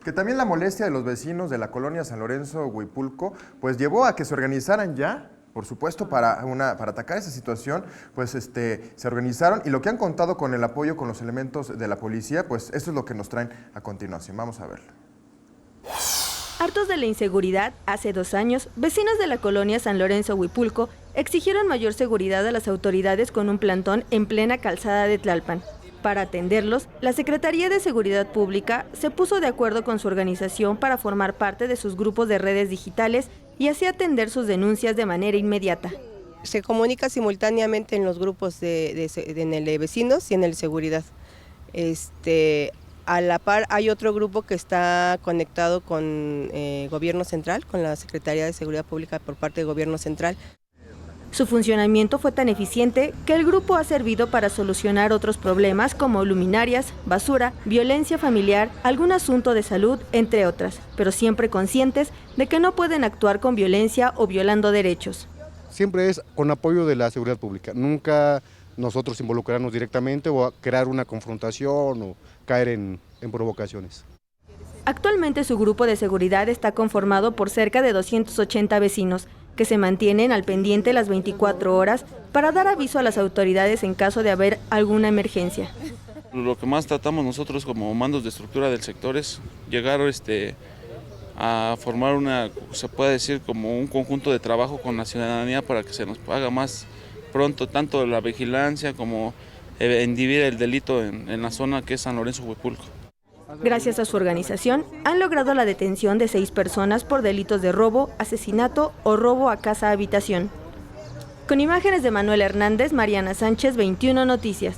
Que también la molestia de los vecinos de la colonia San Lorenzo Huipulco, pues llevó a que se organizaran ya. Por supuesto, para atacar esa situación, pues se organizaron y lo que han contado con el apoyo con los elementos de la policía, pues eso es lo que nos traen a continuación. Vamos a verlo. Hartos de la inseguridad, hace 2 años, vecinos de la colonia San Lorenzo Huipulco exigieron mayor seguridad a las autoridades con un plantón en plena calzada de Tlalpan. Para atenderlos, la Secretaría de Seguridad Pública se puso de acuerdo con su organización para formar parte de sus grupos de redes digitales y así atender sus denuncias de manera inmediata. Se comunica simultáneamente en los grupos en el de vecinos y en el de seguridad. A la par hay otro grupo que está conectado con Gobierno Central, con la Secretaría de Seguridad Pública por parte del Gobierno Central. Su funcionamiento fue tan eficiente que el grupo ha servido para solucionar otros problemas como luminarias, basura, violencia familiar, algún asunto de salud, entre otras, pero siempre conscientes de que no pueden actuar con violencia o violando derechos. Siempre es con apoyo de la seguridad pública, nunca nosotros involucrarnos directamente o crear una confrontación o caer en provocaciones. Actualmente su grupo de seguridad está conformado por cerca de 280 vecinos, que se mantienen al pendiente las 24 horas para dar aviso a las autoridades en caso de haber alguna emergencia. Lo que más tratamos nosotros como mandos de estructura del sector es llegar a formar se puede decir como un conjunto de trabajo con la ciudadanía para que se nos haga más pronto tanto la vigilancia como inhibir el delito en la zona que es San Lorenzo Huipulco. Gracias a su organización, han logrado la detención de 6 personas por delitos de robo, asesinato o robo a casa-habitación. Con imágenes de Manuel Hernández, Mariana Sánchez, 21 Noticias.